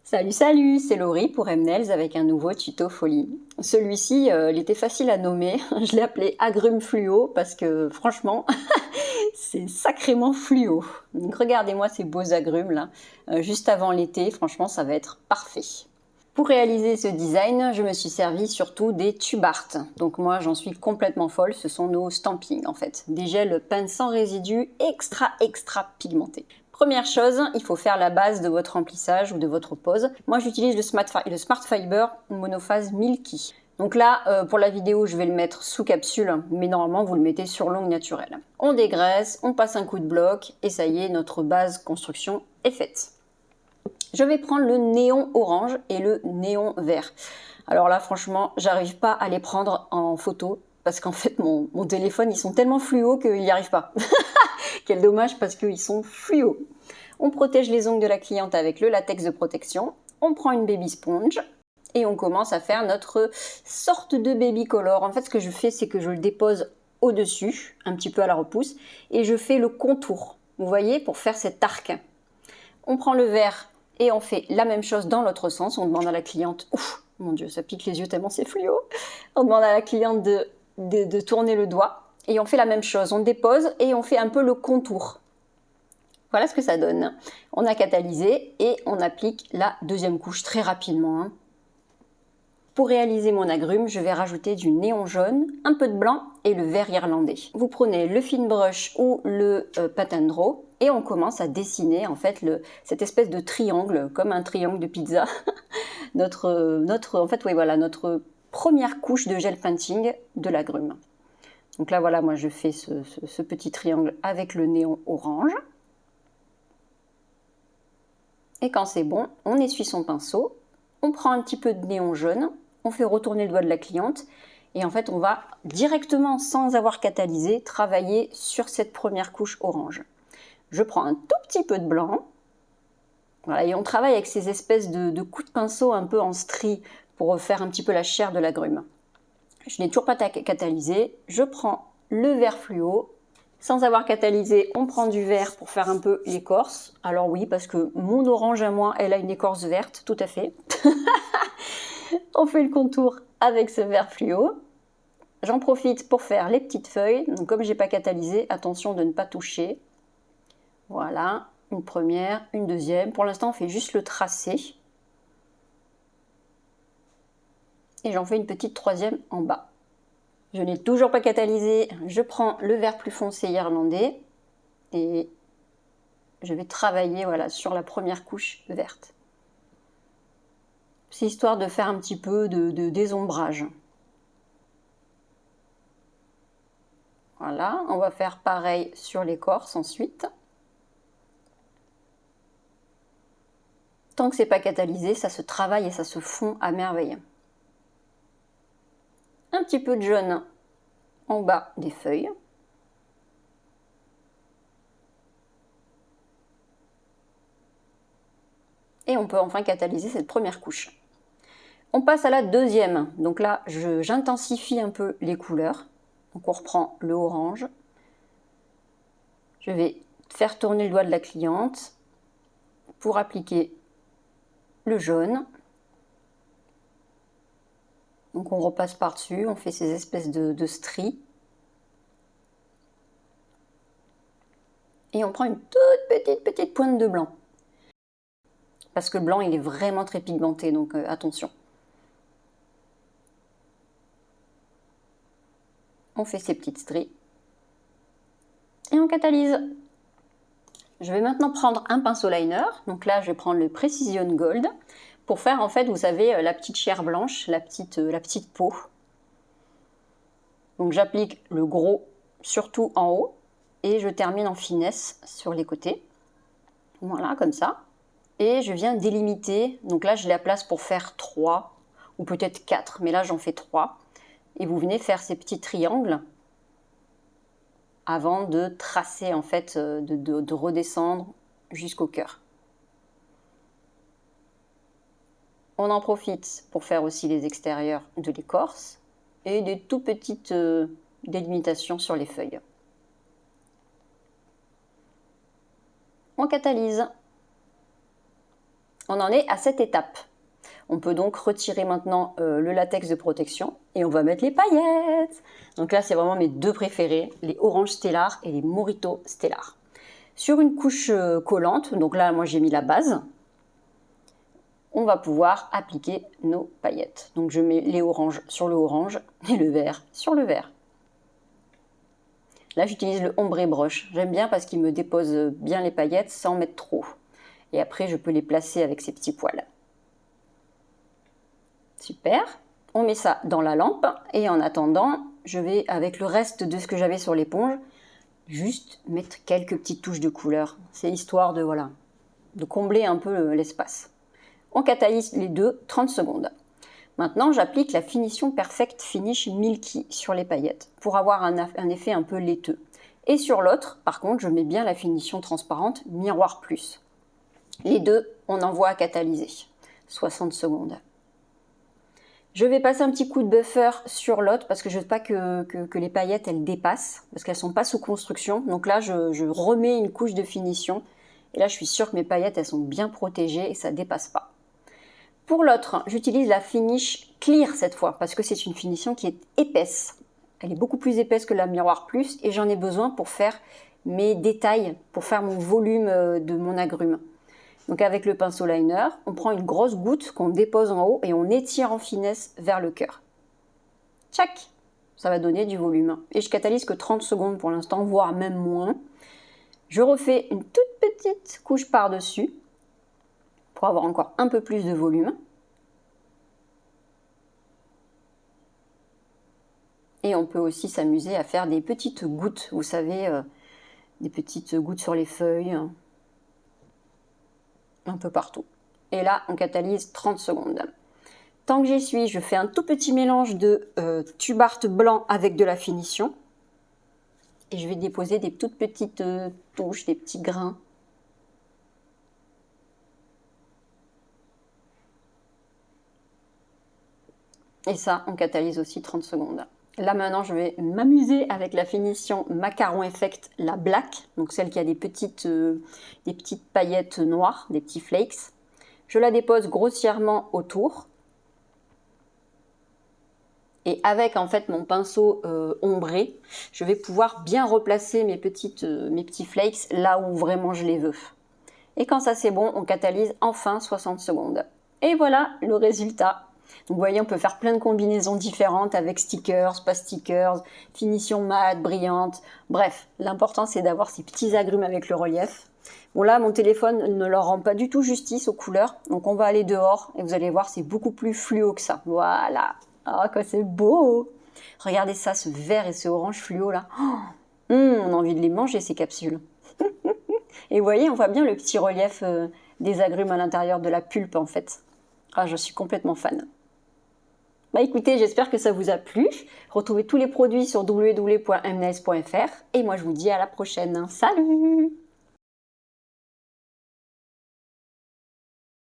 Salut, salut, c'est Laurie pour Mnails avec un nouveau tuto folie. Celui-ci, il était facile à nommer. Je l'ai appelé agrumes fluo parce que franchement, c'est sacrément fluo. Donc regardez-moi ces beaux agrumes là, juste avant l'été. Franchement, ça va être parfait. Pour réaliser ce design, je me suis servi surtout des tube art. Donc moi, j'en suis complètement folle. Ce sont nos stampings en fait. Des gels peints sans résidus extra pigmentés. Première chose, il faut faire la base de votre remplissage ou de votre pose. Moi, j'utilise le Smart Fiber monophase Milky. Donc là, pour la vidéo, je vais le mettre sous capsule, mais normalement, vous le mettez sur longue naturelle. On dégraisse, on passe un coup de bloc, et ça y est, notre base construction est faite. Je vais prendre le néon orange et le néon vert. Alors là, franchement, j'arrive pas à les prendre en photo, parce qu'en fait, mon téléphone, ils sont tellement fluo qu'il n'y arrive pas. Quel dommage parce qu'ils sont fluo. On protège les ongles de la cliente avec le latex de protection. On prend une baby sponge et on commence à faire notre sorte de baby color. En fait, ce que je fais, c'est que je le dépose au-dessus, un petit peu à la repousse, et je fais le contour. Vous voyez, pour faire cet arc. On prend le vert et on fait la même chose dans l'autre sens. On demande à la cliente, ouf, mon Dieu, ça pique les yeux tellement c'est fluo. On demande à la cliente de tourner le doigt. Et on fait la même chose, on dépose et on fait un peu le contour. Voilà ce que ça donne. On a catalysé et on applique la deuxième couche très rapidement. Pour réaliser mon agrume, je vais rajouter du néon jaune, un peu de blanc et le vert irlandais. Vous prenez le fin brush ou le patin draw et on commence à dessiner en fait cette espèce de triangle, comme un triangle de pizza. notre première couche de gel painting de l'agrume. Donc là, voilà, moi je fais ce petit triangle avec le néon orange. Et quand c'est bon, on essuie son pinceau, on prend un petit peu de néon jaune, on fait retourner le doigt de la cliente, et en fait on va directement, sans avoir catalysé, travailler sur cette première couche orange. Je prends un tout petit peu de blanc, voilà, et on travaille avec ces espèces de coups de pinceau un peu en stries pour faire un petit peu la chair de l'agrume. Je n'ai toujours pas catalysé, je prends le vert fluo. Sans avoir catalysé, on prend du vert pour faire un peu l'écorce. Alors oui, parce que mon orange à moi, elle a une écorce verte, tout à fait. On fait le contour avec ce vert fluo. J'en profite pour faire les petites feuilles. Donc comme je n'ai pas catalysé, attention de ne pas toucher. Voilà, une première, une deuxième. Pour l'instant, on fait juste le tracé. Et j'en fais une petite troisième en bas. Je n'ai toujours pas catalysé, je prends le vert plus foncé irlandais et je vais travailler voilà, sur la première couche verte. C'est histoire de faire un petit peu de désombrage. Voilà, on va faire pareil sur l'écorce ensuite. Tant que c'est pas catalysé, ça se travaille et ça se fond à merveille. Un petit peu de jaune en bas des feuilles. Et on peut enfin catalyser cette première couche. On passe à la deuxième. Donc là, j'intensifie un peu les couleurs. Donc on reprend le orange. Je vais faire tourner le doigt de la cliente pour appliquer le jaune. Donc on repasse par-dessus, on fait ces espèces de stries. Et on prend une toute petite pointe de blanc. Parce que le blanc, il est vraiment très pigmenté, donc attention. On fait ces petites stries. Et on catalyse. Je vais maintenant prendre un pinceau liner. Donc là, je vais prendre le Precision Gold pour faire, en fait, vous savez, la petite chair blanche, la petite peau. Donc j'applique le gros surtout en haut et je termine en finesse sur les côtés. Voilà, comme ça. Et je viens délimiter. Donc là, je la place pour faire 3 ou peut-être 4, mais là, j'en fais 3. Et vous venez faire ces petits triangles avant de tracer, en fait, de redescendre jusqu'au cœur. On en profite pour faire aussi les extérieurs de l'écorce et des tout petites délimitations sur les feuilles. On catalyse. On en est à cette étape. On peut donc retirer maintenant le latex de protection et on va mettre les paillettes. Donc là, c'est vraiment mes deux préférés, les Orange Stellar et les Morito Stellar. Sur une couche collante, donc là, moi j'ai mis la base, on va pouvoir appliquer nos paillettes. Donc je mets les oranges sur le orange et le vert sur le vert. Là, j'utilise le ombre brush. J'aime bien parce qu'il me dépose bien les paillettes sans mettre trop. Et après, je peux les placer avec ces petits poils. Super, on met ça dans la lampe et en attendant, je vais avec le reste de ce que j'avais sur l'éponge, juste mettre quelques petites touches de couleur. C'est histoire de, voilà, de combler un peu l'espace. On catalyse les deux 30 secondes. Maintenant, j'applique la finition Perfect Finish Milky sur les paillettes pour avoir un effet un peu laiteux. Et sur l'autre, par contre, je mets bien la finition transparente Miroir Plus. Les deux, on envoie à catalyser. 60 secondes. Je vais passer un petit coup de buffer sur l'autre parce que je ne veux pas que les paillettes elles dépassent, parce qu'elles ne sont pas sous construction. Donc là, je remets une couche de finition. Et là, je suis sûre que mes paillettes elles sont bien protégées et ça ne dépasse pas. Pour l'autre, j'utilise la Finish Clear cette fois, parce que c'est une finition qui est épaisse. Elle est beaucoup plus épaisse que la Miroir Plus et j'en ai besoin pour faire mes détails, pour faire mon volume de mon agrume. Donc avec le pinceau liner, on prend une grosse goutte qu'on dépose en haut et on étire en finesse vers le cœur. Tchac! Ça va donner du volume. Et je catalyse que 30 secondes pour l'instant, voire même moins. Je refais une toute petite couche par-dessus pour avoir encore un peu plus de volume. Et on peut aussi s'amuser à faire des petites gouttes, vous savez, des petites gouttes sur les feuilles, un peu partout. Et là, on catalyse 30 secondes. Tant que j'y suis, je fais un tout petit mélange de tubart blanc avec de la finition. Et je vais déposer des toutes petites touches, des petits grains. Et ça, on catalyse aussi 30 secondes. Là maintenant, je vais m'amuser avec la finition Macaron Effect, la black, donc celle qui a des petites paillettes noires, des petits flakes. Je la dépose grossièrement autour. Et avec en fait mon pinceau ombré, je vais pouvoir bien replacer mes petits flakes là où vraiment je les veux. Et quand ça c'est bon, on catalyse enfin 60 secondes. Et voilà le résultat. Donc vous voyez, on peut faire plein de combinaisons différentes avec stickers, pas stickers, finition mat, brillante. Bref, l'important c'est d'avoir ces petits agrumes avec le relief. Bon là, mon téléphone ne leur rend pas du tout justice aux couleurs. Donc on va aller dehors et vous allez voir, c'est beaucoup plus fluo que ça. Voilà. Ah, quoi, c'est beau! Regardez ça, ce vert et ce orange fluo là. On a envie de les manger ces capsules. Et vous voyez, on voit bien le petit relief des agrumes à l'intérieur de la pulpe en fait. Ah, je suis complètement fan. Bah écoutez, j'espère que ça vous a plu. Retrouvez tous les produits sur www.mnails.fr et moi je vous dis à la prochaine. Salut!